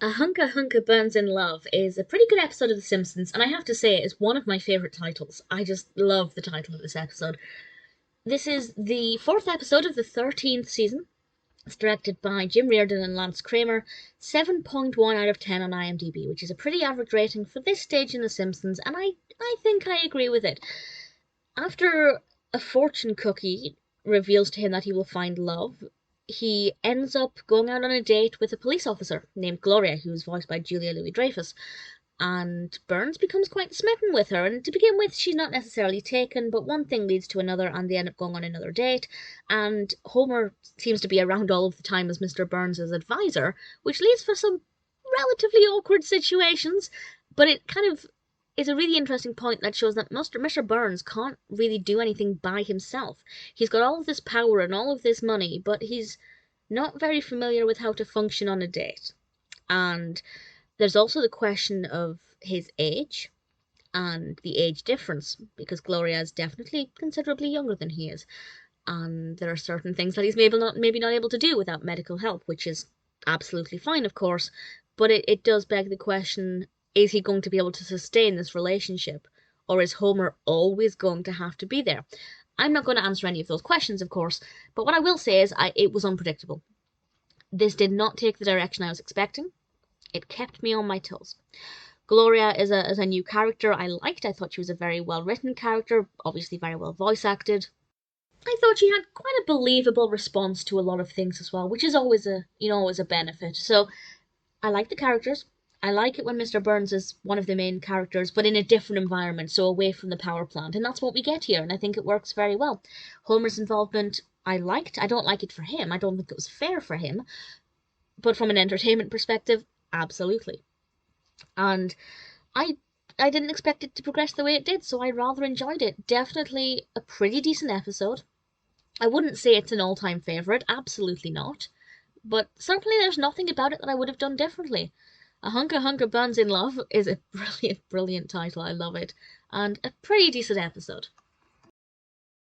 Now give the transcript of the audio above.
A Hunka Hunka Burns in Love is a pretty good episode of The Simpsons, and I have to say it's one of my favourite titles. I just love the title of this episode. This is the fourth episode of the 13th season. It's directed by Jim Reardon and Lance Kramer, 7.1 out of 10 on IMDb, which is a pretty average rating for this stage in The Simpsons, and I think I agree with it. After a fortune cookie reveals to him that he will find love, he ends up going out on a date with a police officer named Gloria, who's voiced by Julia Louis-Dreyfus. And Burns becomes quite smitten with her, and to begin with, she's not necessarily taken, but one thing leads to another, and they end up going on another date, and Homer seems to be around all of the time as Mr. Burns' advisor, which leads for some relatively awkward situations, but it kind of is a really interesting point that shows that Mr. Burns can't really do anything by himself. He's got all of this power and all of this money, but he's not very familiar with how to function on a date. And there's also the question of his age and the age difference, because Gloria is definitely considerably younger than he is. And there are certain things that he's maybe not able to do without medical help, which is absolutely fine, of course. But it does beg the question, is he going to be able to sustain this relationship? Or is Homer always going to have to be there? I'm not going to answer any of those questions, of course, but what I will say is it was unpredictable. This did not take the direction I was expecting. It kept me on my toes. Gloria is a new character I liked. I thought she was a very well-written character, obviously very well voice-acted. I thought she had quite a believable response to a lot of things as well, which is always a benefit. So I like the characters. I like it when Mr. Burns is one of the main characters, but in a different environment, so away from the power plant. And that's what we get here, and I think it works very well. Homer's involvement, I liked. I don't like it for him. I don't think it was fair for him. But from an entertainment perspective, absolutely. And I didn't expect it to progress the way it did, so I rather enjoyed it. Definitely a pretty decent episode. I wouldn't say it's an all-time favourite, absolutely not. But certainly there's nothing about it that I would have done differently. A Hunka Hunka Burns in Love is a brilliant, brilliant title. I love it. And a pretty decent episode.